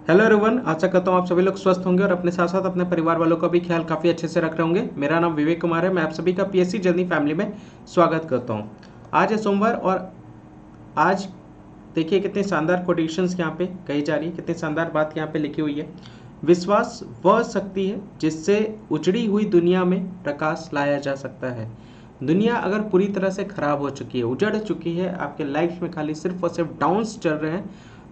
Hello everyone, आशा करता हूँ आप सभी लोग स्वस्थ होंगे और अपने साथ साथ अपने परिवार वालों का भी ख्याल काफ़ी अच्छे से रख रहे होंगे। मेरा नाम विवेक कुमार है। मैं आप सभी का पीएससी जर्नी फैमिली में स्वागत करता हूँ। आज है सोमवार और आज देखिए कितने शानदार कोटेशंस यहाँ पे कही जा रही है, कितनी शानदार बात यहाँ पे लिखी हुई है। विश्वास वह शक्ति है जिससे उजड़ी हुई दुनिया में प्रकाश लाया जा सकता है। दुनिया अगर पूरी तरह से खराब हो चुकी है, उजड़ चुकी है, आपके लाइफ में खाली सिर्फ और सिर्फ डाउन्स चल रहे हैं,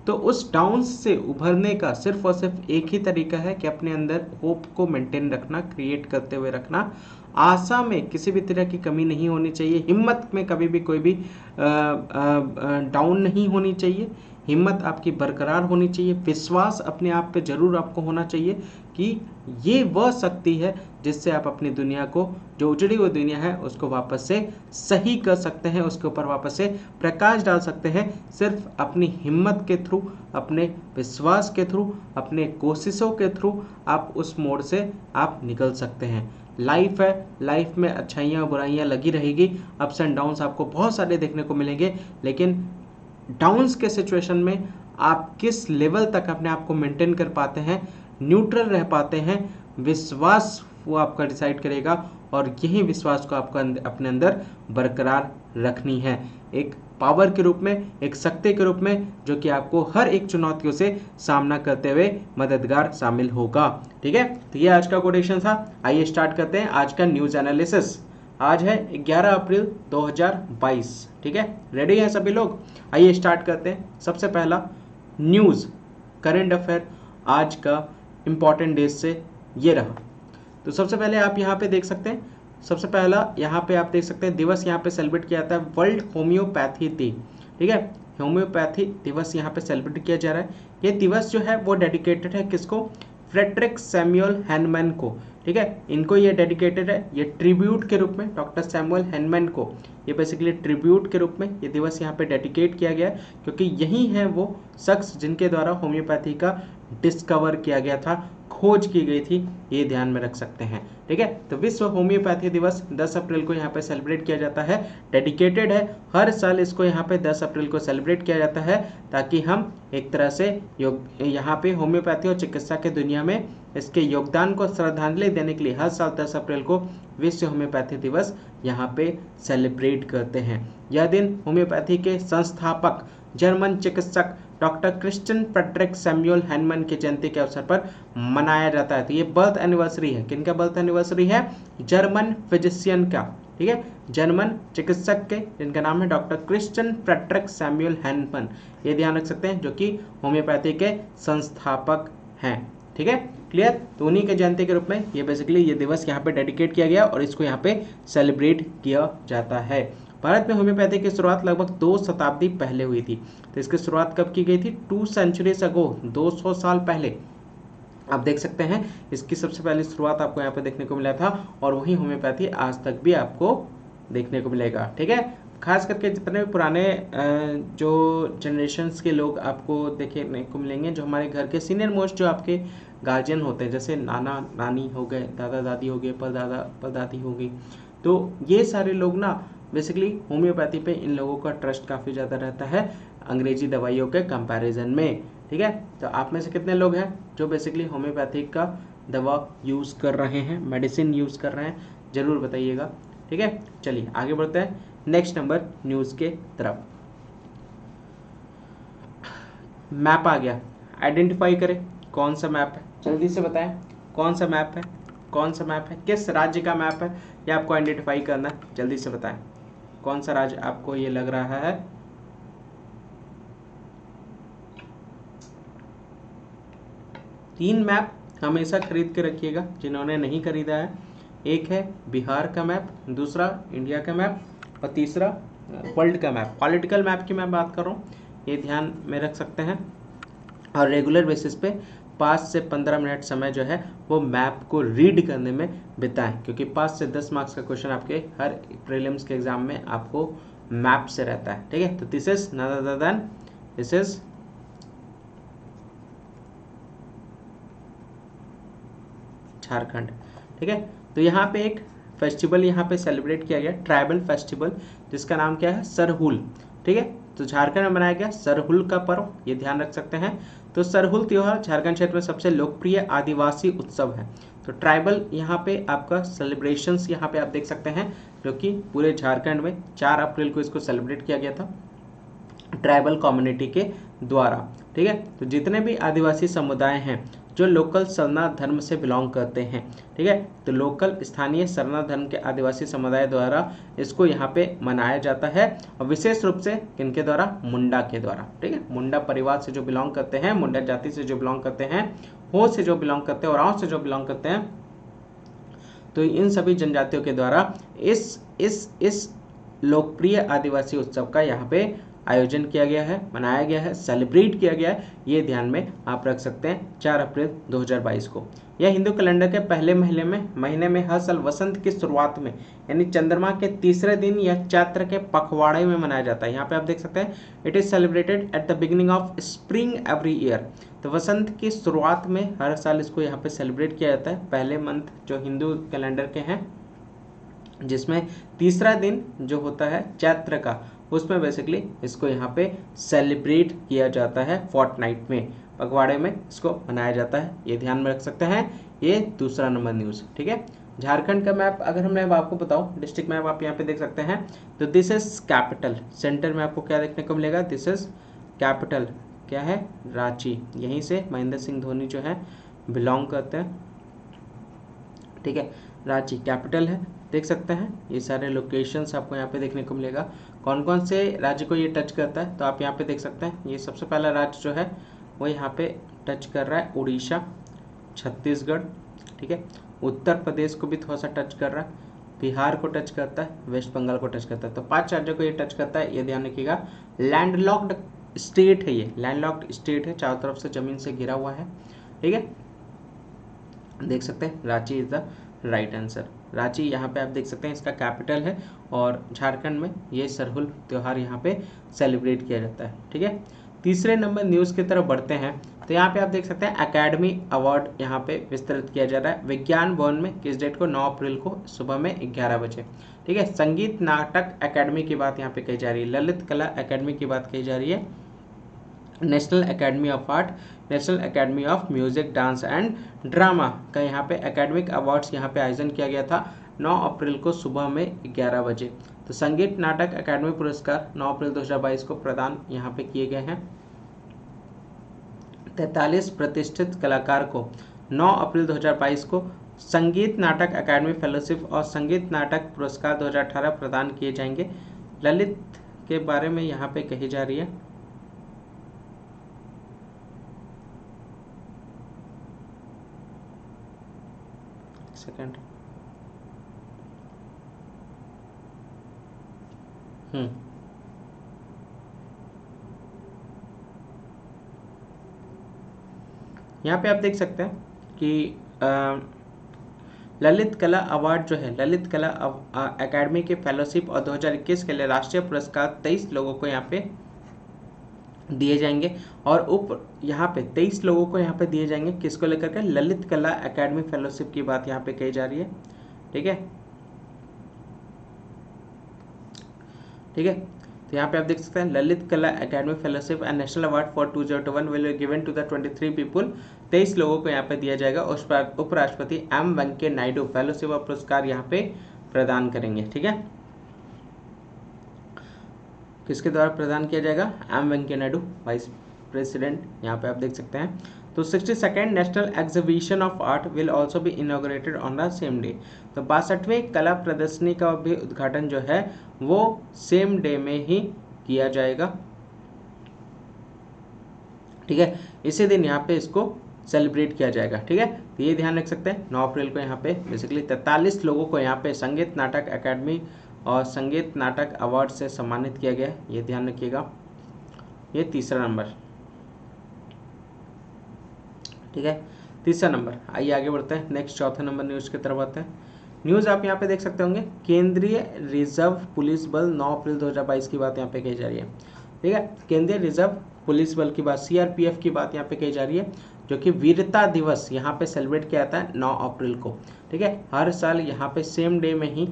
तो उस डाउन्स से उभरने का सिर्फ और सिर्फ एक ही तरीका है कि अपने अंदर होप को मेंटेन रखना, क्रिएट करते हुए रखना। आशा में किसी भी तरह की कमी नहीं होनी चाहिए, हिम्मत में कभी भी कोई भी डाउन नहीं होनी चाहिए। हिम्मत आपकी बरकरार होनी चाहिए, विश्वास अपने आप पे जरूर आपको होना चाहिए कि ये वह शक्ति है जिससे आप अपनी दुनिया को, जो उजड़ी हुई दुनिया है, उसको वापस से सही कर सकते हैं, उसके ऊपर वापस से प्रकाश डाल सकते हैं। सिर्फ अपनी हिम्मत के थ्रू, अपने विश्वास के थ्रू, अपने कोशिशों के थ्रू आप उस मोड़ से आप निकल सकते हैं। लाइफ है, लाइफ में अच्छाइयाँ बुराइयाँ लगी रहेगी, अप्स एंड डाउन्स आपको बहुत सारे देखने को मिलेंगे, लेकिन डाउन्स के सिचुएशन में आप किस लेवल तक अपने आप को मेंटेन कर पाते हैं, न्यूट्रल रह पाते हैं, विश्वास वो आपका डिसाइड करेगा। और यही विश्वास को आपको अपने अंदर बरकरार रखनी है, एक पावर के रूप में, एक शक्ति के रूप में, जो कि आपको हर एक चुनौतियों से सामना करते हुए मददगार शामिल होगा। ठीक है, तो ये आज का कोटेशन था। आइए स्टार्ट करते हैं आज का न्यूज एनालिसिस। आज है 11 अप्रैल 2022। ठीक है, रेडी हैं सभी लोग? आइए स्टार्ट करते हैं। सबसे पहला न्यूज़, करंट अफेयर आज का इम्पॉर्टेंट डेज से ये रहा। तो सबसे पहले आप यहाँ पे देख सकते हैं, सबसे पहला यहाँ पे आप देख सकते हैं दिवस यहाँ पे सेलिब्रेट किया जाता है, वर्ल्ड होम्योपैथी डे। ठीक है, होम्योपैथी दिवस यहाँ पे सेलिब्रेट किया जा रहा है। ये दिवस जो है वो डेडिकेटेड है किसको? फ्रेडरिक सैमुअल हैनमैन को। ठीक है, इनको ये डेडिकेटेड है, ये ट्रिब्यूट के रूप में डॉक्टर सैमुअल हैनमैन को, ये बेसिकली ट्रिब्यूट के रूप में ये दिवस यहाँ पे डेडिकेट किया गया है, क्योंकि यही है वो शख्स जिनके द्वारा होम्योपैथी का डिस्कवर किया गया था, खोज की गई थी, ये ध्यान में रख सकते हैं। ठीक है, तो विश्व होम्योपैथी दिवस 10 अप्रैल को यहाँ पे सेलिब्रेट किया जाता है, डेडिकेटेड है। हर साल इसको यहाँ पे 10 अप्रैल को सेलिब्रेट किया जाता है, ताकि हम एक तरह से यहाँ पे होम्योपैथी और चिकित्सा के दुनिया में इसके योगदान को श्रद्धांजलि देने के लिए हर साल 10 अप्रैल को विश्व होम्योपैथी दिवस यहाँ पे सेलिब्रेट करते हैं। यह दिन होम्योपैथी के संस्थापक जर्मन चिकित्सक doctor Christian Friedrich Samuel Hahnemann की जयंती के अवसर पर मनाया जाता है। तो ये बर्थ एनिवर्सरी है, किनका बर्थ एनिवर्सरी है? जर्मन फिजिशियन का। ठीक है, जर्मन चिकित्सक के जिनका नाम है doctor Christian Friedrich Samuel Hahnemann, ये ध्यान रख सकते हैं, जो कि होम्योपैथी के संस्थापक हैं। ठीक है, क्लियर? तो उन्हीं के जयंती के रूप में ये बेसिकली ये दिवस यहाँ पे डेडिकेट किया गया और इसको यहाँ पे सेलिब्रेट किया जाता है। भारत में होम्योपैथी की शुरुआत लगभग 2 शताब्दी पहले हुई थी। तो इसकी शुरुआत कब की गई थी? 2 centuries ago, 200 साल पहले। आप देख सकते हैं इसकी सबसे पहली शुरुआत आपको यहाँ पे देखने को मिला था, और वही होम्योपैथी आज तक भी आपको देखने को मिलेगा। ठीक है, खास करके जितने भी पुराने जो जनरेशन्स के लोग आपको देखने को मिलेंगे, जो हमारे घर के सीनियर मोस्ट जो आपके गार्जियन होते हैं, जैसे नाना नानी हो गए, दादा दादी हो गए, परदादा परदादी हो गई, तो ये सारे लोग ना बेसिकली होम्योपैथी पे इन लोगों का ट्रस्ट काफ़ी ज़्यादा रहता है अंग्रेजी दवाइयों के कंपैरिजन में। ठीक है, तो आप में से कितने लोग हैं जो बेसिकली होम्योपैथिक का दवा यूज़ कर रहे हैं, मेडिसिन यूज़ कर रहे हैं, ज़रूर बताइएगा। ठीक है, चलिए आगे बढ़ते हैं नेक्स्ट नंबर न्यूज़ के तरफ। मैप आ गया, आइडेंटिफाई करें कौन सा मैप है, जल्दी से बताएं कौन सा मैप है, कौन सा मैप है, किस राज्य का मैप है, ये आपको आइडेंटिफाई करना है। जल्दी से बताएं कौन सा राज्य आपको ये लग रहा है। तीन मैप हमेशा खरीद के रखिएगा जिन्होंने नहीं खरीदा है। एक है बिहार का मैप, दूसरा इंडिया का मैप, और तीसरा वर्ल्ड का मैप। पॉलिटिकल मैप की मैं बात कर रहा हूँ, ये ध्यान में रख सकते हैं। और रेगुलर बेसिस पे 5 से 15 मिनट समय जो है वो मैप को रीड करने में बिताएं, क्योंकि 5 से 10 मार्क्स का क्वेश्चन आपके हर प्रीलिम्स के एग्जाम में आपको मैप से रहता है। ठीक है, तो this is none other than, this is Jharkhand. ठीक है, तो यहाँ पे एक फेस्टिवल यहाँ पे सेलिब्रेट किया गया, ट्राइबल फेस्टिवल, जिसका नाम क्या है? सरहुल। ठीक है, तो झारखंड में मनाया गया सरहुल का पर्व, ये ध्यान रख सकते हैं। तो सरहुल त्योहार झारखंड क्षेत्र में सबसे लोकप्रिय आदिवासी उत्सव है। तो ट्राइबल यहाँ पे आपका सेलिब्रेशंस यहाँ पे आप देख सकते हैं, जो कि पूरे झारखंड में 4 अप्रैल को इसको सेलिब्रेट किया गया था ट्राइबल कम्युनिटी के द्वारा। ठीक है, तो जितने भी आदिवासी समुदाय हैं जो लोकल सरना धर्म से बिलोंग करते हैं, ठीक है, तो लोकल स्थानीय सरना धर्म के आदिवासी समुदाय द्वारा इसको यहाँ पे मनाया जाता है, और विशेष रूप से किनके द्वारा, मुंडा के द्वारा। ठीक है, मुंडा परिवार से जो बिलोंग करते हैं, मुंडा जाति से जो बिलोंग करते हैं, हो से जो बिलोंग करते हैं, और आओ से जो बिलोंग करते हैं, तो इन सभी जनजातियों के द्वारा इस लोकप्रिय आदिवासी उत्सव का यहाँ पे आयोजन किया गया है, मनाया गया है, सेलिब्रेट किया गया है। ये ध्यान में आप रख सकते हैं 4 अप्रैल 2022 को। यह हिंदू कैलेंडर के पहले महीने में हर साल वसंत की शुरुआत में, यानी चंद्रमा के तीसरे दिन या चैत्र के पखवाड़े में मनाया जाता है। यहाँ पे आप देख सकते हैं, it is celebrated at the beginning of spring every year. तो वसंत की शुरुआत में हर साल इसको यहाँ पे सेलिब्रेट किया जाता है, पहले मंथ जो हिंदू कैलेंडर के हैं, जिसमें तीसरा दिन जो होता है चैत्र का, उसमें बेसिकली इसको यहाँ पे सेलिब्रेट किया जाता है, फोर्टनाइट में, पखवाड़े में इसको मनाया जाता है। ये ध्यान में रख सकते हैं। ये दूसरा नंबर न्यूज़। ठीक है, झारखंड का मैप अगर हमने आपको बताऊं, डिस्ट्रिक्ट मैप आप यहाँ पे देख सकते हैं। तो दिस इज कैपिटल, सेंटर में आपको क्या देखने को मिलेगा, दिस इज कैपिटल, क्या है, रांची। यहीं से महेंद्र सिंह धोनी जो है बिलोंग करते हैं। ठीक है, रांची कैपिटल है, देख सकते हैं। ये सारे लोकेशंस आपको यहाँ पे देखने को मिलेगा। कौन कौन से राज्य को ये टच करता है, तो आप यहाँ पे देख सकते हैं। ये सबसे पहला राज्य जो है वो यहाँ पे टच कर रहा है उड़ीसा, छत्तीसगढ़, ठीक है, उत्तर प्रदेश को भी थोड़ा सा टच कर रहा है, बिहार को टच करता है, वेस्ट बंगाल को टच करता है। तो 5 राज्यों को ये टच करता है, ये ध्यान रखिएगा। लैंडलॉक्ड स्टेट है, ये लैंडलॉक्ड स्टेट है, चारों तरफ से जमीन से घिरा हुआ है। ठीक है, देख सकते हैं, Ranchi is the right answer. Ranchi यहाँ पे आप देख सकते हैं, इसका कैपिटल है, और झारखंड में ये सरहुल त्योहार यहाँ पे सेलिब्रेट किया जाता है। ठीक है, तीसरे नंबर न्यूज़ की तरफ बढ़ते हैं। तो यहाँ पे आप देख सकते हैं एकेडमी अवार्ड यहाँ पे विस्तृत किया जा रहा है विज्ञान भवन में, किस डेट को, 9 अप्रैल को सुबह में 11 बजे। ठीक है, संगीत नाटक अकेडमी की बात यहाँ पे कही जा रही है, ललित कला अकेडमी की बात कही जा रही है, national academy of art, national academy of music, dance and drama का यहाँ पे एकेडमिक अवार्ड्स यहाँ पे आयोजन किया गया था 9 अप्रैल को सुबह में 11 बजे। तो संगीत नाटक अकादमी पुरस्कार 9 अप्रैल 2022 को प्रदान यहाँ पे किए गए हैं। 43 प्रतिष्ठित कलाकार को 9 अप्रैल 2022 को संगीत नाटक अकादमी फेलोशिप और संगीत नाटक पुरस्कार 2018 प्रदान किए जाएंगे। ललित के बारे में यहाँ पे कही जा रही है। सेकंड, यहाँ पे आप देख सकते हैं कि ललित कला अवार्ड जो है, ललित कला अकादमी के फेलोशिप और 2021 के लिए राष्ट्रीय पुरस्कार 23 लोगों को यहाँ पे दिए जाएंगे, और यहाँ पे 23 लोगों को यहाँ पे दिए जाएंगे, किसको लेकर के, ललित कला अकादमी फेलोशिप की बात यहाँ पे कही जा रही है। ठीक है, ठीक है, तो यहाँ पे आप देख सकते हैं Lalit Kala Akademi fellowship and national award for 2021 will be given to the 23 people. 23 लोगों को यहाँ पे दिया जाएगा। उपराष्ट्रपति एम वेंकैया नायडू फेलोशिप और पुरस्कार यहाँ पे प्रदान करेंगे। ठीक है, किसके द्वारा प्रदान किया जाएगा, M Venkaiah Naidu, vice president, यहाँ पे आप देख सकते हैं। तो 62nd national exhibition of art will also be inaugurated on the same day. तो 62वें कला प्रदर्शनी का भी उद्घाटन जो है वो सेम डे में ही किया जाएगा। ठीक है, इसी दिन यहाँ पे इसको सेलिब्रेट किया जाएगा। ठीक है, तो ये ध्यान रख सकते हैं 9 अप्रैल को यहाँ पे बेसिकली 43 लोगों को यहाँ पे संगीत नाटक अकादमी और संगीत नाटक अवार्ड से सम्मानित किया गया, ये ध्यान रखिएगा। ये तीसरा नंबर। ठीक है, तीसरा नंबर। आइए आगे बढ़ते हैं, नेक्स्ट चौथा नंबर न्यूज़ की तरफ आते हैं। न्यूज़ आप यहाँ पे देख सकते होंगे, केंद्रीय रिजर्व पुलिस बल 9 अप्रैल 2022 की बात यहाँ पे कही जा रही है। ठीक है, केंद्रीय रिजर्व पुलिस बल की बात, CRPF की बात यहाँ पे कही जा रही है, जो कि वीरता दिवस यहाँ पे सेलिब्रेट किया जाता है 9 अप्रैल को। ठीक है, हर साल यहाँ पे सेम डे में ही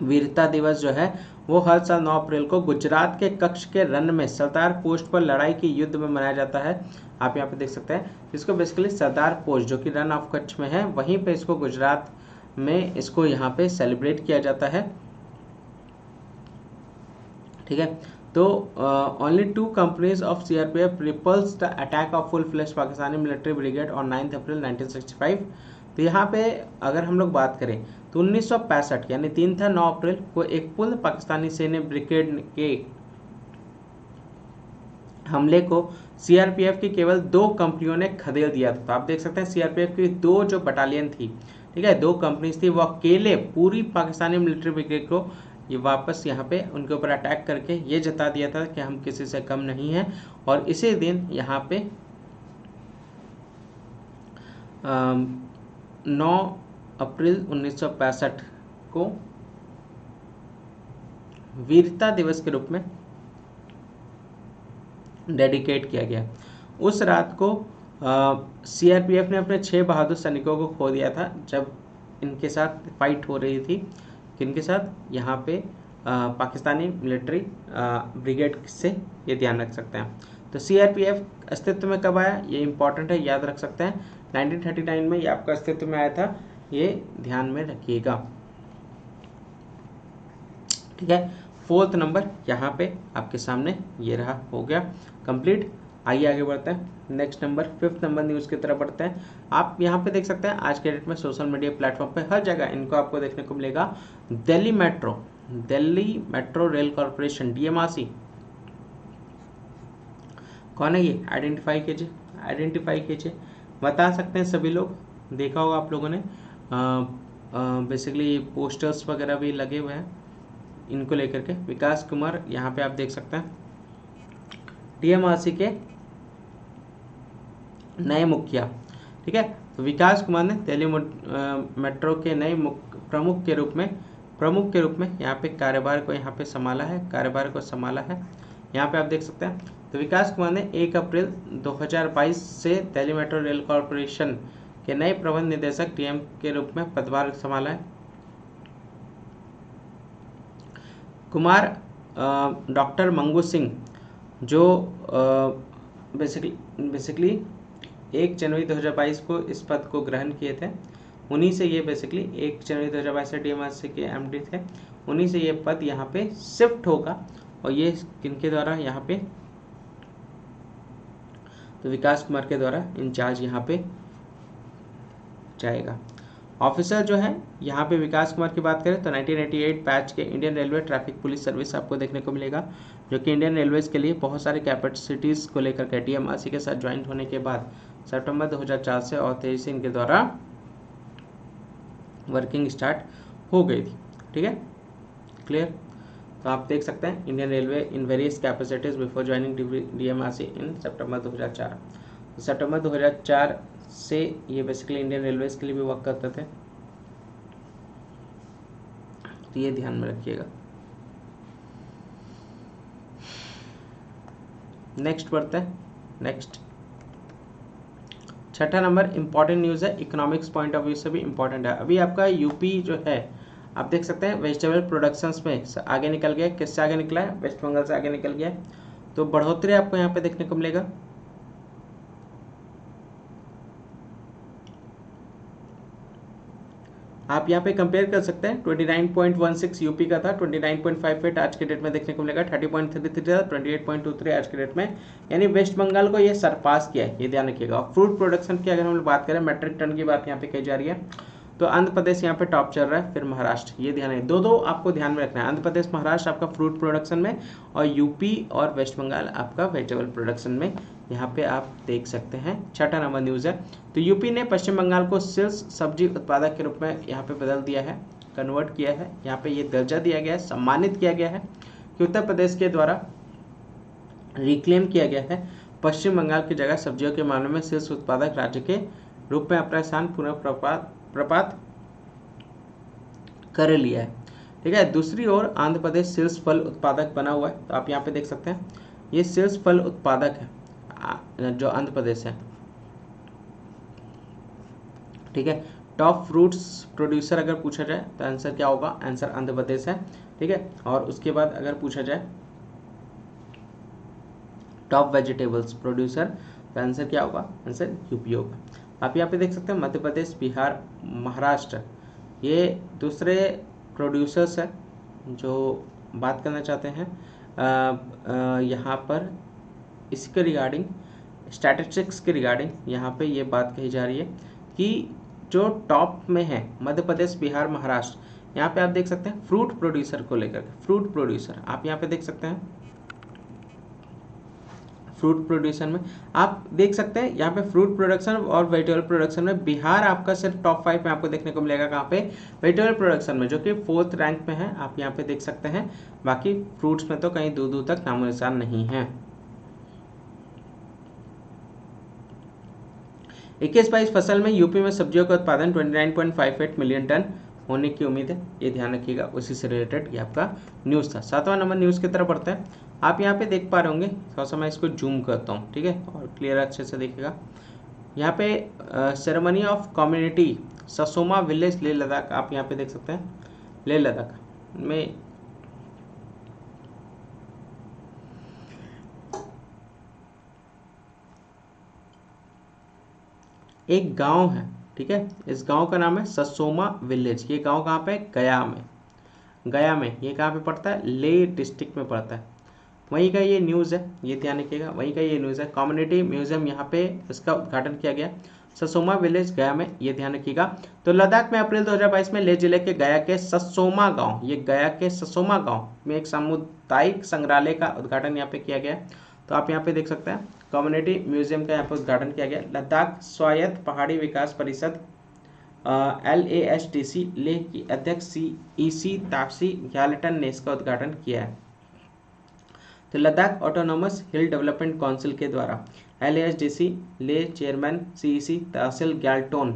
वीरता दिवस जो है वो हर साल 9 अप्रैल को गुजरात के कच्छ के रन में सरदार पोस्ट पर लड़ाई के युद्ध में मनाया जाता है। आप यहाँ पे देख सकते हैं इसको बेसिकली सरदार पोस्ट जो कि रन ऑफ कच्छ में है, वहीं पे इसको गुजरात में इसको यहाँ पे सेलिब्रेट किया जाता है। ठीक है, तो only 2 companies of CRPF repulse the attack of full flash Pakistani military brigade on 9 April 1965। तो यहाँ पे अगर हम लोग बात करें तो 1965 यानी 3 था 9 अप्रैल को एक पूर्ण पाकिस्तानी सैन्य ब्रिगेड के हमले को सीआरपीएफ की केवल 2 कंपनियों ने खदेड़ दिया था। तो आप देख सकते हैं सीआरपीएफ की 2 जो बटालियन थी, ठीक है, 2 कंपनीज थी, वो अकेले पूरी पाकिस्तानी मिलिट्री ब्रिगेड को ये वापस यहाँ पे उनके ऊपर अटैक करके ये जता दिया था कि हम किसी से कम नहीं हैं। और इसी दिन यहाँ पे 9 अप्रैल 1965 को वीरता दिवस के रूप में डेडिकेट किया गया। उस रात को सीआरपीएफ ने अपने 6 बहादुर सैनिकों को खो दिया था जब इनके साथ फाइट हो रही थी। किनके साथ? यहाँ पे पाकिस्तानी मिलिट्री ब्रिगेड से, ये ध्यान रख सकते हैं। तो सीआरपीएफ अस्तित्व में कब आया, ये इंपॉर्टेंट है, याद रख सकते हैं। 1939 में ये आपका अस्तित्व में आया था, ये ध्यान में रखिएगा। ठीक है, 4th नंबर यहाँ पे आपके सामने ये रहा, हो गया कंप्लीट। आइए आगे बढ़ते हैं। Next number 5th number news की तरफ बढ़ते हैं। आप यहाँ पे देख सकते हैं आज के डेट में सोशल मीडिया प्लेटफॉर्म पे हर जगह इनको आपको देखने को मिलेगा। Delhi metro rail corporation DMRC कौन है ये? आइडेंटिफाई कीजिए, बता सकते हैं सभी लोग, देखा होगा आप लोगों ने, बेसिकली पोस्टर्स वगैरह भी लगे हुए हैं इनको लेकर के। विकास कुमार यहाँ पे आप देख सकते हैं DMRC के नए मुखिया। ठीक है, तो विकास कुमार ने दिल्ली मेट्रो के नए प्रमुख के रूप में यहाँ पे कार्यभार को संभाला है। यहाँ पे आप देख सकते हैं। तो विकास कुमार ने 1 अप्रैल 2022 से दिल्ली मेट्रो रेल कॉर्पोरेशन के नए प्रबंध निदेशक DM के रूप में पदभार संभाला है। कुमार डॉक्टर मंगू सिंह जो बेसिकली 1 जनवरी 2022 को इस पद को ग्रहण किए थे, उन्हीं से ये बेसिकली 1 जनवरी 2022 से DMRC के MD थे, उन्हीं से ये पद यहाँ पे शिफ्ट होगा। और ये किनके द्वारा यहाँ पे? तो विकास कुमार के द्वारा इंचार्ज यहाँ पे जाएगा। ऑफिसर जो है यहाँ पे विकास कुमार की बात करें तो 1988 बैच के Indian railway traffic police service आपको देखने को मिलेगा, जो कि इंडियन रेलवेज के लिए बहुत सारे कैपेसिटीज़ को लेकर के DMRC के साथ ज्वाइन होने के बाद सितंबर 2004 से और 23 से इनके द्वारा वर्किंग स्टार्ट हो गई थी। ठीक है, क्लियर? तो आप देख सकते हैं Indian railway in various capacities before joining DMRC इन सितंबर 2004। तो सितंबर 2004 से ये बेसिकली इंडियन रेलवेज के लिए भी वर्क करते थे, तो ये ध्यान में रखिएगा। नेक्स्ट बढ़ते हैं। नेक्स्ट 6ठा नंबर इंपॉर्टेंट न्यूज़ है, इकोनॉमिक्स पॉइंट ऑफ व्यू से भी इंपॉर्टेंट है। अभी आपका यूपी जो है आप देख सकते हैं वेजिटेबल प्रोडक्शंस में आगे निकल गया। किससे आगे निकला है? वेस्ट बंगाल से आगे निकल गया। तो बढ़ोतरी आपको यहाँ पे देखने को मिलेगा। आप यहाँ पे कंपेयर कर सकते हैं, 29.16 यूपी का था, 29.58 आज के डेट में देखने को मिलेगा, 30.33 था, 28.23 आज के डेट में, यानी वेस्ट बंगाल को ये सरपास किया है, ये ध्यान रखिएगा। फ्रूट प्रोडक्शन की अगर हम लोग बात करें, मेट्रिक टन की बात यहाँ पे कही जा रही है, तो आंध्र प्रदेश यहाँ पे टॉप चल रहा है, फिर महाराष्ट्र, ये ध्यान है। दो आपको ध्यान में रखना है, आंध्र प्रदेश महाराष्ट्र आपका फ्रूट प्रोडक्शन में और यूपी और वेस्ट बंगाल आपका वेजिटेबल प्रोडक्शन में, यहाँ पे आप देख सकते हैं। 6ठा नंबर न्यूज़ है, तो यूपी ने पश्चिम बंगाल को शीर्ष सब्जी उत्पादक के रूप में यहाँ पे बदल दिया है, कन्वर्ट किया है, यहाँ पे ये दर्जा दिया गया है, सम्मानित किया गया है कि उत्तर प्रदेश के द्वारा रिक्लेम किया गया है, पश्चिम बंगाल की जगह सब्जियों के मामले में शीर्ष उत्पादक राज्य के रूप में अपना स्थान पुनः कर लिया है। ठीक है, दूसरी ओर आंध्र प्रदेश शीर्ष फल उत्पादक बना हुआ है, तो आप यहाँ पे देख सकते हैं ये शीर्ष फल उत्पादक है जो आंध्र प्रदेश है। ठीक है, टॉप फ्रूट्स प्रोड्यूसर अगर पूछा जाए तो आंसर क्या होगा, आंसर आंध्र प्रदेश है, ठीक है। और उसके बाद अगर पूछा जाए टॉप वेजिटेबल्स प्रोड्यूसर तो आंसर क्या होगा, आंसर यूपी होगा। आप यहाँ पे देख सकते हैं मध्य प्रदेश, बिहार, महाराष्ट्र, ये दूसरे प्रोड्यूसर्स हैं जो बात करना चाहते हैं यहाँ पर इसके रिगार्डिंग, स्टैटिस्टिक्स के रिगार्डिंग यहाँ पे ये बात कही जा रही है कि जो टॉप में है मध्य प्रदेश, बिहार, महाराष्ट्र, यहाँ पे आप देख सकते हैं फ्रूट प्रोड्यूसर को लेकर के, फ्रूट प्रोड्यूसर आप यहाँ पे देख सकते हैं फ्रूट प्रोड्यूसर में आप देख सकते हैं यहाँ पे फ्रूट प्रोडक्शन और वेजिटेबल प्रोडक्शन में बिहार आपका सिर्फ टॉप 5 में आपको देखने को मिलेगा, कहाँ पे, वेजिटेबल प्रोडक्शन में, जो कि 4th रैंक में है, आप यहाँ पे देख सकते हैं। बाकी फ्रूट्स में तो कहीं दूर दूर तक नामो निशान नहीं है। 21-22 फसल में यूपी में सब्जियों का उत्पादन 29.58 मिलियन टन होने की उम्मीद है, ये ध्यान रखिएगा। उसी से रिलेटेड ये आपका न्यूज़ था। 7वां नंबर न्यूज़ की तरफ बढ़ते हैं। आप यहाँ पे देख पा रहे होंगे, थोड़ा सा मैं इसको जूम करता हूँ, ठीक है, और क्लियर अच्छे से देखिएगा। यहाँ पे ceremony of community Sasoma village Leh Ladakh, आप यहाँ पे देख सकते हैं लेह लद्दाख में एक गांव है, ठीक है, इस गांव का नाम है ससोमा विलेज। ये गांव कहाँ पे, गया में, गया में। ये कहाँ पे पड़ता है, लेह डिस्ट्रिक्ट में पड़ता है। वहीं का ये न्यूज़ है, ये ध्यान रखिएगा, वहीं का ये न्यूज़ है। कम्युनिटी म्यूजियम यहाँ पे इसका उद्घाटन किया गया ससोमा विलेज गया में, ये ध्यान रखिएगा। तो लद्दाख में अप्रैल 2022 में लेह जिले के गया के ससोमा गांव, ये गया के ससोमा गांव में एक सामुदायिक संग्रहालय का उद्घाटन यहाँ पे किया गया। तो आप यहाँ पे देख सकते हैं कम्युनिटी म्यूजियम का यहाँ पे उद्घाटन किया गया। लद्दाख स्वायत्त पहाड़ी विकास परिषद LASTC लेह की अध्यक्ष EC तापसी ग्यालटन ने इसका उद्घाटन किया है। तो लद्दाख ऑटोनोमस हिल डेवलपमेंट काउंसिल के द्वारा LASDC ले चेयरमैन CEC तहसील ग्याल्टोन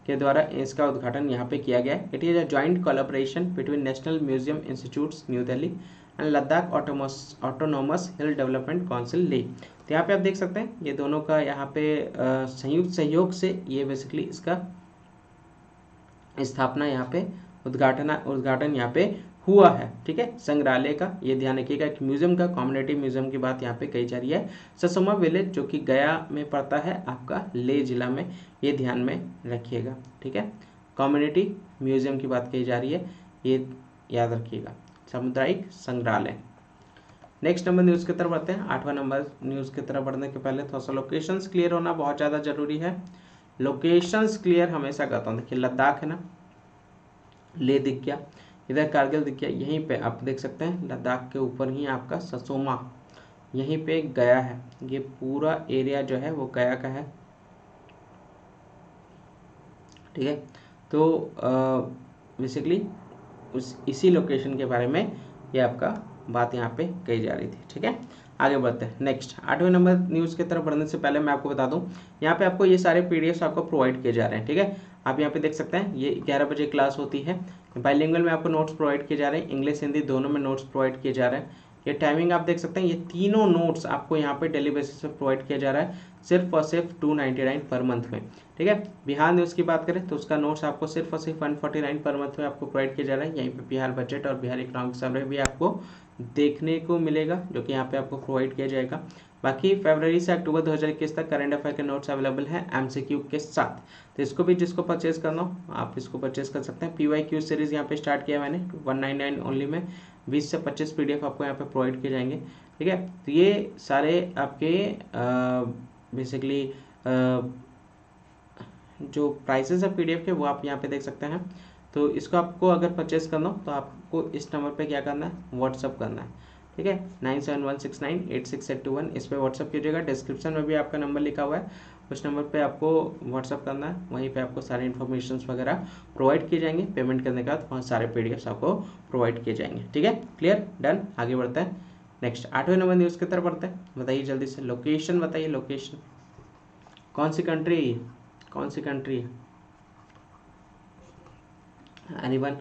के द्वारा इसका उद्घाटन यहाँ पे किया गया है। It is a joint collaboration between national museum institutes new Delhi and Ladakh autonomous hill development council ले। तो यहाँ पे आप देख सकते हैं ये दोनों का यहाँ पे संयुक्त सहयोग से ये बेसिकली इसका स्थापना यहाँ पे उद्घाटन यहाँ पे हुआ है, ठीक है, संग्रहालय का। ये ध्यान रखिएगा कि म्यूजियम का, कम्युनिटी म्यूजियम की बात यहाँ पे कही जा रही है। ससोमा विलेज जो कि गया में पड़ता है आपका लेह जिला में, ये ध्यान में रखिएगा, ठीक है। कम्युनिटी म्यूजियम की बात कही जा रही है, ये याद रखिएगा, सामुदायिक संग्रहालय। नेक्स्ट नंबर न्यूज़ की तरफ बढ़ते हैं। 8वां नंबर न्यूज़ की तरफ बढ़ने के पहले थोड़ा सा लोकेशंस क्लियर होना बहुत ज़्यादा जरूरी है। लोकेशंस क्लियर हमेशा करता हूँ। देखिए लद्दाख है ना, लेह दिख गया, इधर कारगिल दिख गया, यहीं पे आप देख सकते हैं लद्दाख के ऊपर ही आपका ससोमा, यहीं पे गया है। ये पूरा एरिया जो है वो गया का है, ठीक है। तो बेसिकली इसी लोकेशन के बारे में ये आपका बात यहाँ पे कही जा रही थी, ठीक है। आगे बढ़ते हैं नेक्स्ट 8वें नंबर न्यूज़ की तरफ बढ़ने से पहले मैं आपको बता दूं, यहाँ पे आपको ये सारे PDFs आपको प्रोवाइड किए जा रहे हैं, ठीक है। आप यहाँ पे देख सकते हैं ये 11 बजे क्लास होती है। बाइलिंगुअल में आपको नोट्स प्रोवाइड किए जा रहे हैं, इंग्लिश हिंदी दोनों में नोट्स प्रोवाइड किए जा रहे हैं। ये टाइमिंग आप देख सकते हैं, ये तीनों नोट्स आपको यहाँ पे डेली बेसिस पे प्रोवाइड किया जा रहा है, सिर्फ और सिर्फ 299 पर मंथ में, ठीक है। बिहार न्यूज़ की बात करें तो उसका नोट्स आपको सिर्फ और सिर्फ 149 पर मंथ में आपको प्रोवाइड किया जा रहा है। यहीं पे बिहार बजट और बिहार इकोनॉमिक सर्वे भी आपको देखने को मिलेगा, जो कि यहाँ पे आपको प्रोवाइड किया जाएगा। बाकी फरवरी से अक्टूबर 2021 तक करंट अफेयर के नोट्स अवेलेबल हैं MCQ के साथ। तो इसको भी जिसको परचेज करना हो आप इसको परचेज कर सकते हैं। PYQ सीरीज यहाँ पे स्टार्ट किया मैंने 199 ओनली में, 20 से 25 PDF आपको यहाँ पे प्रोवाइड किए जाएंगे, ठीक है। तो ये सारे आपके बेसिकली जो प्राइसेस है PDF के वो आप यहाँ पे देख सकते हैं। तो इसको आपको अगर परचेस करना हो तो आपको इस नंबर पे क्या करना है, व्हाट्सअप करना है, ठीक है, 9716986821 इस पर व्हाट्सअप कीजिएगा। डिस्क्रिप्शन में भी आपका नंबर लिखा हुआ है, उस नंबर पे आपको व्हाट्सअप करना है, वहीं पे आपको सारे इन्फॉर्मेशन वगैरह प्रोवाइड किए जाएंगे। पेमेंट करने के बाद वहाँ सारे PDFs आपको प्रोवाइड किए जाएंगे, ठीक है। Clear, done. आगे बढ़ते हैं नेक्स्ट 8वें नंबर न्यूज़ की तरफ बढ़ते हैं। बताइए जल्दी से, लोकेशन बताइए, लोकेशन कौन सी कंट्री है, कौन सी कंट्री है, एनीवन,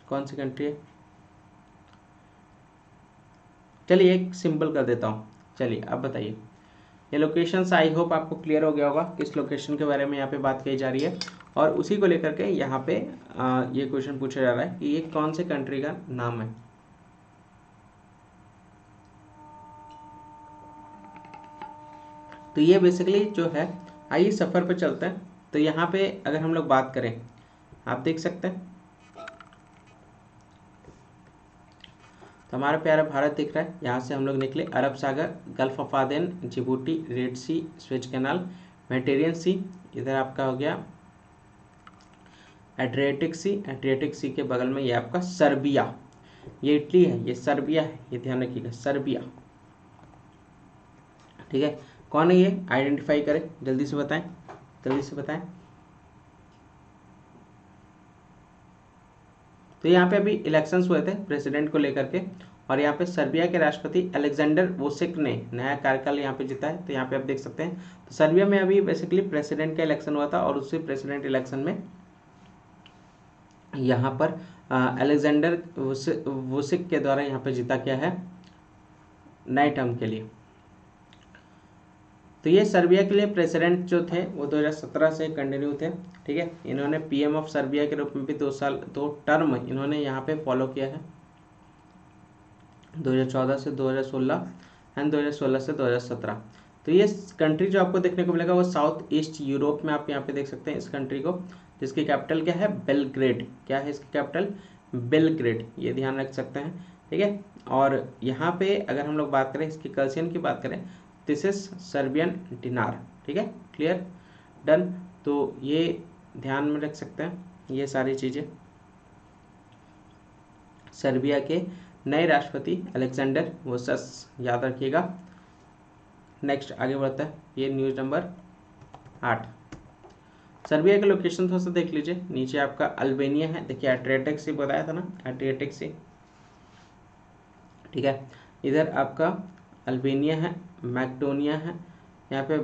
कौन सी कंट्री है। चलिए एक सिंपल कर देता हूँ, चलिए अब बताइए ये लोकेशंस आई होप आपको क्लियर हो गया होगा किस लोकेशन के बारे में यहाँ पे बात कही जा रही है। और उसी को लेकर के यहाँ पे ये क्वेश्चन पूछा जा रहा है कि ये कौन से कंट्री का नाम है। तो ये बेसिकली जो है, आइए सफ़र पर चलते हैं। तो यहाँ पे अगर हम लोग बात करें, आप देख सकते हैं तो हमारा प्यारा भारत दिख रहा है। यहाँ से हम लोग निकले अरब सागर, Gulf of Aden, Djibouti, Red Sea, Suez Canal, Mediterranean Sea, इधर आपका हो गया एड्रियाटिक सी। एड्रियाटिक सी के बगल में ये आपका सर्बिया, ये इटली है, ये सर्बिया है, ये ध्यान रखिएगा सर्बिया। ठीक है, कौन है ये, आइडेंटिफाई करें, जल्दी से बताएं, जल्दी से बताएं। तो यहाँ पे अभी इलेक्शंस हुए थे प्रेसिडेंट को लेकर के, और यहाँ पे सर्बिया के राष्ट्रपति अलेक्जेंडर वुसिक ने नया कार्यकाल यहाँ पे जीता है। तो यहाँ पे आप देख सकते हैं, तो सर्बिया में अभी बेसिकली प्रेसिडेंट का इलेक्शन हुआ था, और उसी प्रेसिडेंट इलेक्शन में यहाँ पर अलेक्जेंडर वुसिक के द्वारा यहाँ पे जीता क्या है, नए टर्म के लिए। तो ये सर्बिया के लिए प्रेसिडेंट जो थे वो 2017 से कंटिन्यू थे। ठीक है, इन्होंने पीएम ऑफ सर्बिया के रूप में भी 2 टर्म इन्होंने यहाँ पे फॉलो किया है, 2014 से 2016 एंड 2016 से 2017। तो ये कंट्री जो आपको देखने को मिलेगा वो साउथ ईस्ट यूरोप में आप यहाँ पे देख सकते हैं इस कंट्री को, जिसकी कैपिटल क्या है, बेलग्रेड। क्या है इसकी कैपिटल, बेलग्रेड, ये ध्यान रख सकते हैं। ठीक है, और यहाँ पे अगर हम लोग बात करें इसकी करेंसी की बात करें, दिस इज सर्बियन डिनार। ठीक है, क्लियर, डन। तो ये ध्यान में रख सकते हैं ये सारी चीज़ें। सर्बिया के नए राष्ट्रपति अलेक्जेंडर वुसिक, याद रखिएगा। नेक्स्ट आगे बढ़ता है, ये न्यूज़ नंबर 8। सर्बिया के लोकेशन थोड़ा सा देख लीजिए, नीचे आपका अल्बेनिया है, देखिए एड्रियाटिक सी बताया था ना, एड्रियाटिक सी। ठीक है, इधर आपका अल्बेनिया है, मैकेडोनिया है, यहाँ पे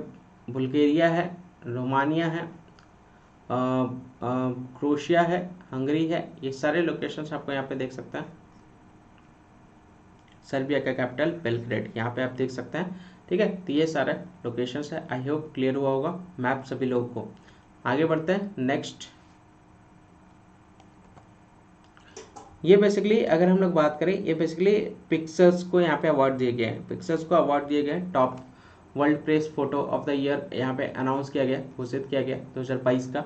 बुल्गारिया है, रोमानिया है, क्रोशिया है, हंगरी है, ये सारे लोकेशंस आपको यहाँ पे देख सकते हैं। सर्बिया का कैपिटल बेलग्रेड, यहाँ पे आप देख सकते हैं। ठीक है, तो ये सारे लोकेशंस है। आई होप क्लियर हुआ होगा मैप सभी लोगों को। आगे बढ़ते हैं नेक्स्ट। ये बेसिकली अगर हम लोग बात करें, ये बेसिकली पिक्सर्स को यहाँ पे अवार्ड दिए गए हैं, पिक्सर्स को अवार्ड दिए गए हैं। Top world Press photo of the year यहाँ पे अनाउंस किया गया, घोषित किया गया 2022 का।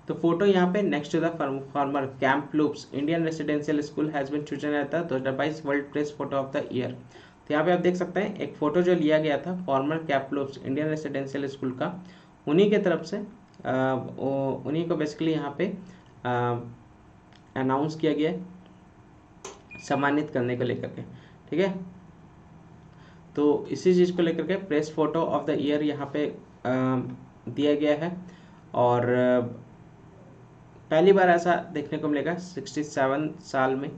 तो फोटो यहाँ पे next to the former Kamloops Indian residential school has been chosen at the 2022 World Press photo of the Year. तो यहाँ पे आप देख सकते हैं एक फोटो जो लिया गया था farmer Kamloops Indian residential school का, उन्हीं के तरफ से उन्हीं को बेसिकली यहाँ पे अनाउंस किया गया, सम्मानित करने को लेकर के। ठीक है, तो इसी चीज़ को लेकर के press photo of the year यहाँ पे दिया गया है। और पहली बार ऐसा देखने को मिलेगा 67 साल में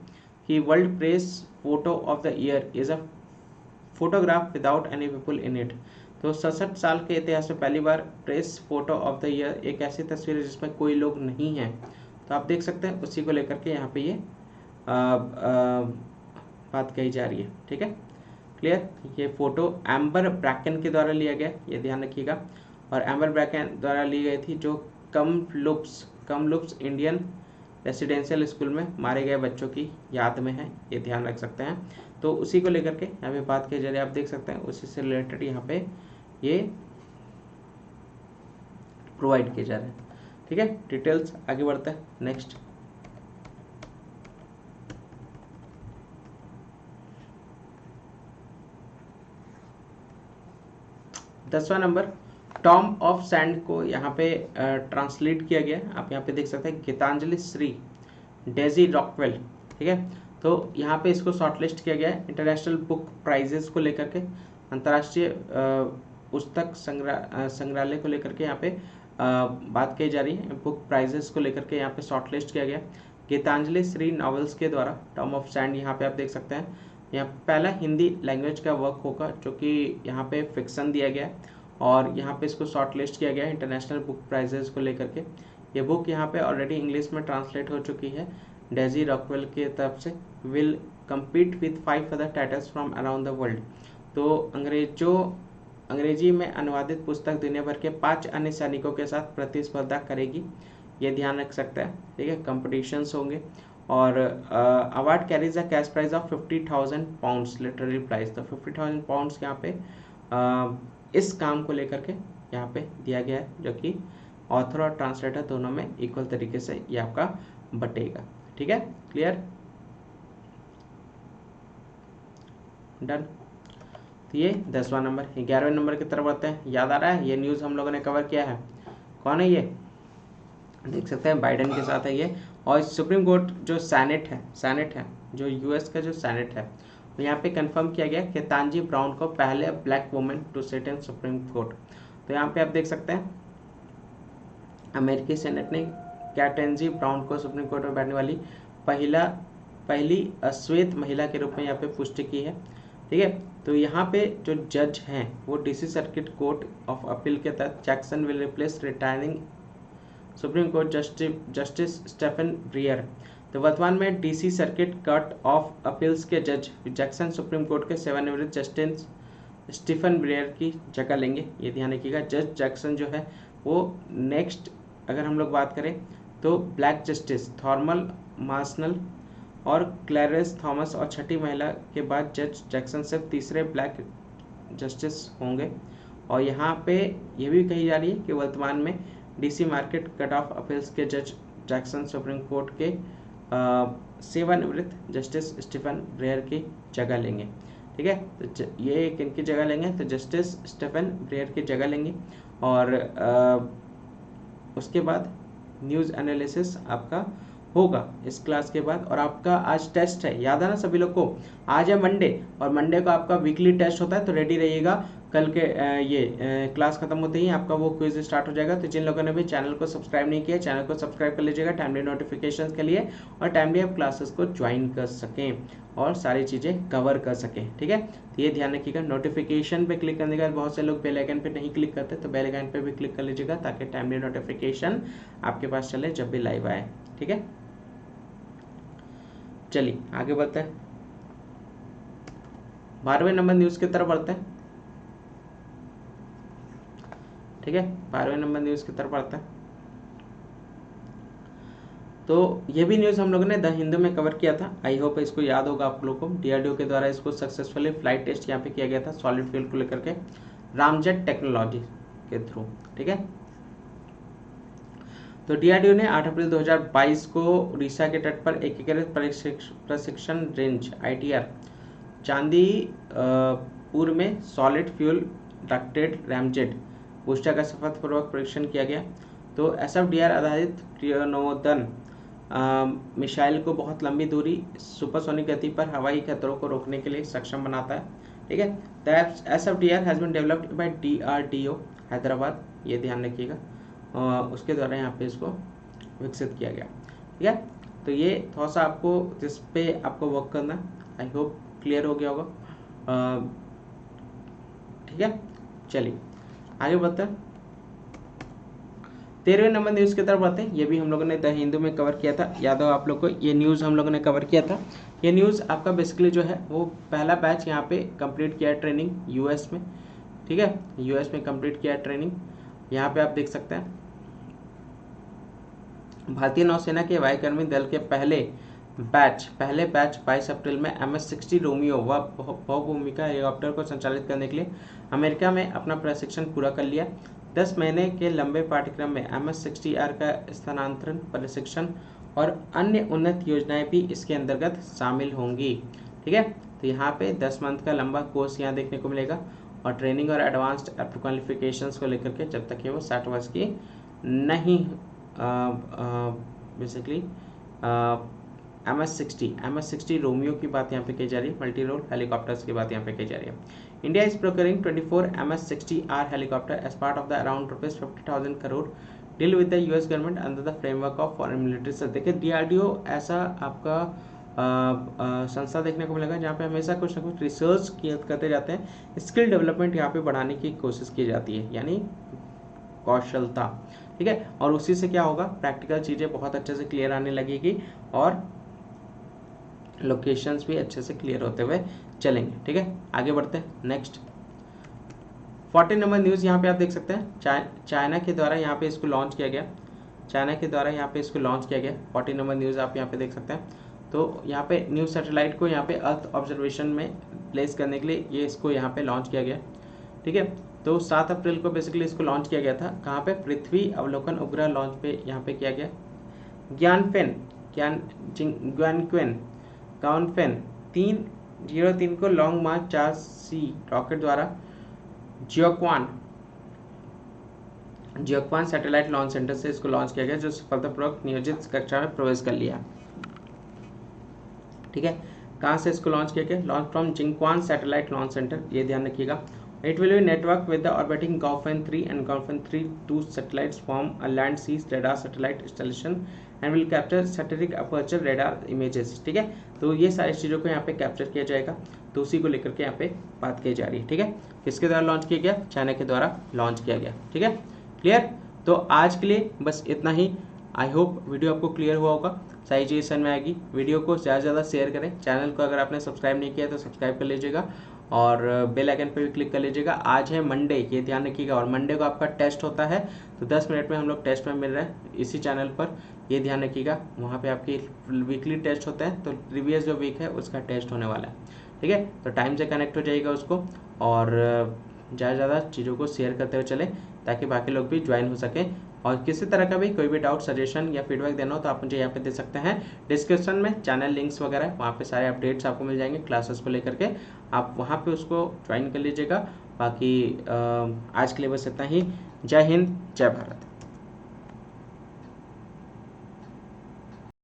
कि World Press photo of the Year is a photograph without any people in it. तो 67 साल के इतिहास में पहली बार press photo of the year एक ऐसी तस्वीर है जिसमें कोई लोग नहीं हैं। तो आप देख सकते हैं उसी को लेकर के यहाँ पे ये बात कही जा रही है। ठीक है, क्लियर। ये फोटो एम्बर ब्रैकन के द्वारा लिया गया, ये ध्यान रखिएगा। और एम्बर ब्रैकन द्वारा ली गई थी जो कमलुप्स इंडियन रेसिडेंशियल स्कूल में मारे गए बच्चों की याद में है, ये ध्यान रख सकते हैं। तो उसी को लेकर के यहाँ पे बात की जा रही है, आप देख सकते हैं उसी से रिलेटेड यहाँ पे ये प्रोवाइड किए जा रहे हैं। ठीक है, डिटेल्स आगे बढ़ता है नेक्स्ट। दसवां नंबर, टॉम ऑफ सैंड को यहाँ पे ट्रांसलेट किया गया, आप यहाँ पे देख सकते हैं गीतांजलि श्री डेजी रॉकवेल। ठीक है, तो यहाँ पे इसको शॉर्टलिस्ट किया गया है इंटरनेशनल बुक प्राइजेस को लेकर के, अंतर्राष्ट्रीय पुस्तक संग्रहालय को लेकर के यहाँ पे बात की जा रही है। बुक प्राइजेस को लेकर के यहाँ पे शॉर्टलिस्ट किया गया गीतांजलि श्री नॉवेल्स के द्वारा। टॉम ऑफ सैंड यहाँ पे आप देख सकते हैं, यहाँ पहला हिंदी लैंग्वेज का वर्क होगा जो कि यहाँ पे फिक्सन दिया गया है, और यहाँ पे इसको शॉर्ट लिस्ट किया गया है इंटरनेशनल बुक प्राइजेस को लेकर के। ये बुक यहाँ पे ऑलरेडी इंग्लिश में ट्रांसलेट हो चुकी है डेजी रॉकवेल की तरफ से। Will compete with 5 other titles from around the world। तो अंग्रेजों अंग्रेजी में अनुवादित पुस्तक दुनिया भर के 5 अन्य सैनिकों के साथ प्रतिस्पर्धा करेगी, ये ध्यान रख सकता है। ठीक है, कंपटीशंस होंगे। और award carries a cash prize of 50,000 pounds, literally price. तो 50,000 पाउंड्स यहाँ पे इस काम को लेकर के यहाँ पे दिया गया है, जो कि ऑथर और ट्रांसलेटर दोनों में इक्वल तरीके से ये आपका बटेगा। ठीक है, क्लियर, डन। तो ये 10वां नंबर। 11वें नंबर की तरफ बढ़ते हैं। याद आ रहा है, ये न्यूज़ हम लोगों ने कवर किया है। कौन है ये, देख सकते हैं, बाइडेन के साथ है ये। और सुप्रीम कोर्ट जो सेनेट है जो यूएस का जो सेनेट है, तो यहाँ पे कंफर्म किया गया कि तांजी ब्राउन को पहले black women to sit in Supreme Court. तो यहाँ पे आप देख सकते हैं अमेरिकी सेनेट ने कैटेंजी ब्राउन को सुप्रीम कोर्ट में बैठने वाली पहली श्वेत महिला के रूप में यहाँ पे पुष्टि की है। ठीक है, तो यहाँ पे जो जज हैं वो DC Circuit Court of Appeal के तहत Jackson will replace retiring Supreme Court Justice Stephen Breyer. तो वर्तमान में DC Circuit Court of Appeals के जज जैक्सन सुप्रीम कोर्ट के सेवानिवृत्त जस्टिस स्टीफन ब्रियर की जगह लेंगे, ये ध्यान रखिएगा। जज जैक्सन जो है वो नेक्स्ट, अगर हम लोग बात करें तो ब्लैक जस्टिस थॉर्मल मार्शनल और क्लैरेंस थॉमस और छठी महिला के बाद जज जैक्सन सिर्फ तीसरे ब्लैक जस्टिस होंगे। और यहाँ पे ये भी कही जा रही है कि वर्तमान में DC market cut off Appeals के जज जैक्सन सुप्रीम कोर्ट के सेवानिवृत्त जस्टिस स्टीफन ब्रेयर की जगह लेंगे। ठीक है, तो ये किनकी जगह लेंगे, तो जस्टिस स्टीफन ब्रेयर की जगह लेंगे। और उसके बाद न्यूज़ एनालिसिस आपका होगा इस क्लास के बाद। और आपका आज टेस्ट है, याद है ना सभी लोग को, आज है मंडे और मंडे को आपका वीकली टेस्ट होता है, तो रेडी रहिएगा। कल के क्लास खत्म होते ही आपका वो क्विज स्टार्ट हो जाएगा। तो जिन लोगों ने भी चैनल को सब्सक्राइब नहीं किया, चैनल को सब्सक्राइब कर लीजिएगा टाइमली नोटिफिकेशंस के लिए, और टाइमली आप क्लासेस को ज्वाइन कर सकें और सारी चीज़ें कवर कर सकें। ठीक है, तो ये ध्यान रखिएगा। नोटिफिकेशन पे क्लिक करने के बाद बहुत से लोग बेल आइकन पे नहीं क्लिक करते, तो बेल आइकन पे भी क्लिक कर लीजिएगा ताकि टाइमली नोटिफिकेशन आपके पास चले जब भी लाइव आए। ठीक है, चलिए आगे बढ़ते हैं। 12वें नंबर न्यूज़ की तरफ बढ़ते हैं। ठीक है, 12वें नंबर न्यूज़ की तरफ बढ़ते हैं। तो ये भी न्यूज़ हम लोगों ने द हिंदू में कवर किया था, आई होप इसको याद होगा आप लोगों को। डीआरडीओ के द्वारा इसको सक्सेसफुली फ्लाइट टेस्ट यहाँ पे किया गया था सॉलिड फ्यूल को लेकर के रामजेट टेक्नोलॉजी के थ्रू। ठीक है, तो डीआरडीओ ने 8 अप्रैल 2022 को उड़ीसा के तट पर एकीकृत प्रशिक्षण रेंज ITR चांदीपुर में solid fuel ducted ramjet booster का सफलतापूर्वक परीक्षण किया गया। तो SFDR आधारित क्रियोनोदन मिसाइल को बहुत लंबी दूरी सुपरसोनिक गति पर हवाई खतरों को रोकने के लिए सक्षम बनाता है। ठीक है, the SFDR has been developed by DRDO Hyderabad, ये ध्यान रखिएगा, उसके द्वारा यहाँ पे इसको विकसित किया गया। ठीक है, तो ये थोड़ा सा आपको जिस पे आपको वर्क करना है, आई होप क्लियर हो गया होगा। ठीक है, चलिए आगे बढ़ते हैं। 13वें नंबर न्यूज़ की तरफ बढ़ते हैं। ये भी हम लोगों ने द हिंदू में कवर किया था, याद हो आप लोग को, ये न्यूज़ हम लोगों ने कवर किया था। ये न्यूज़ आपका बेसिकली जो है वो पहला बैच यहाँ पे कंप्लीट किया है ट्रेनिंग यूएस में। ठीक है, यूएस में कंप्लीट किया है ट्रेनिंग। यहाँ पे आप देख सकते हैं भारतीय नौसेना के वायुकर्मी दल के पहले बैच 22 अप्रैल में MS-60 रोमियो व बहुभूमिका हेलीकॉप्टर को संचालित करने के लिए अमेरिका में अपना प्रशिक्षण पूरा कर लिया। 10 महीने के लंबे पाठ्यक्रम में MS-60R का स्थानांतरण प्रशिक्षण और अन्य उन्नत योजनाएं भी इसके अंतर्गत शामिल होंगी। ठीक है, तो यहाँ पे 10 मंथ का लंबा कोर्स यहाँ देखने को मिलेगा और ट्रेनिंग और एडवांस्ड क्वालिफिकेशंस को लेकर के जब तक ये वो 60 वर्ष की नहीं बेसिकली MS-60 रोमियो की बात यहाँ पे की जा रही है, मल्टी रोल हेलीकॉप्टर्स की बात यहाँ पे की जा रही है। India is procuring 24 MS-60R helicopter as part of the around ₹50,000 crore deal with the US government under the framework of foreign military service. देखिए डीआरडीओ ऐसा आपका संस्था देखने को मिलेगा जहाँ पे हमेशा कुछ ना कुछ रिसर्च करते जाते हैं, स्किल डेवलपमेंट यहाँ पे बढ़ाने की कोशिश की जाती है, यानी कौशलता। ठीक है, और उसी से क्या होगा, प्रैक्टिकल चीज़ें बहुत अच्छे से क्लियर आने लगेगी और लोकेशंस भी अच्छे से क्लियर होते हुए चलेंगे। ठीक है, आगे बढ़ते हैं नेक्स्ट। 14 नंबर न्यूज़ यहाँ पे आप देख सकते हैं, चाइना के द्वारा यहाँ पे इसको लॉन्च किया गया, चाइना के द्वारा यहाँ पे इसको लॉन्च किया गया। 14 नंबर न्यूज़ आप यहाँ पे देख सकते हैं। तो यहाँ पे न्यू सैटेलाइट को यहाँ पे अर्थ ऑब्जर्वेशन में प्लेस करने के लिए ये इसको यहाँ पे लॉन्च किया गया, ठीक है। तो 7 अप्रैल को बेसिकली इसको लॉन्च किया गया था। कहाँ पे? पृथ्वी अवलोकन उपग्रह लॉन्च पे यहाँ पे किया गया। ग्वानफेन 303 को लॉन्ग मार्च 4C रॉकेट द्वारा जियोक्वान सैटेलाइट लॉन्च सेंटर से इसको लॉन्च किया गया, जो सफलतापूर्वक नियोजित कक्षा में प्रवेश कर लिया, ठीक है। कहाँ से इसको लॉन्च किया गया? Launch from Jiuquan satellite launch centre, ये ध्यान रखिएगा। It will be networked with the orbiting Gaofen 3 and Gaofen 3 2 satellites form a land seas radar satellite installation and will capture satellite aperture radar images, ठीक है। तो ये सारी चीज़ों को यहाँ पे कैप्चर किया जाएगा, तो उसी को लेकर के यहाँ पे बात की जा रही है, ठीक है। किसके द्वारा लॉन्च किया गया? चाइना के द्वारा लॉन्च किया गया, ठीक है। क्लियर? तो आज के लिए बस इतना ही। आई होप वीडियो आपको क्लियर हुआ होगा, सही चीज़ समझ में आएगी। वीडियो को ज़्यादा से ज़्यादा शेयर करें, चैनल को अगर आपने सब्सक्राइब नहीं किया तो सब्सक्राइब कर लीजिएगा और बेल आइकन पर भी क्लिक कर लीजिएगा। आज है मंडे, ये ध्यान रखिएगा, और मंडे को आपका टेस्ट होता है, तो 10 मिनट में हम लोग टेस्ट में मिल रहे हैं इसी चैनल पर, ये ध्यान रखिएगा। वहाँ पे आपकी वीकली टेस्ट होते हैं, तो प्रीवियस जो वीक है उसका टेस्ट होने वाला है, ठीक है। तो टाइम से कनेक्ट हो जाइएगा उसको, और ज़्यादा से ज़्यादा चीज़ों को शेयर करते हुए चलें ताकि बाकी लोग भी ज्वाइन हो सकें। और किसी तरह का भी कोई भी डाउट, सजेशन या फीडबैक देना हो तो आप मुझे यहाँ पे दे सकते हैं। डिस्क्रिप्शन में चैनल लिंक्स वगैरह, वहाँ पे सारे अपडेट्स आपको मिल जाएंगे क्लासेस को लेकर के, आप वहाँ पे उसको ज्वाइन कर लीजिएगा। बाकी आज के लिए बस इतना ही। जय हिंद, जय भारत।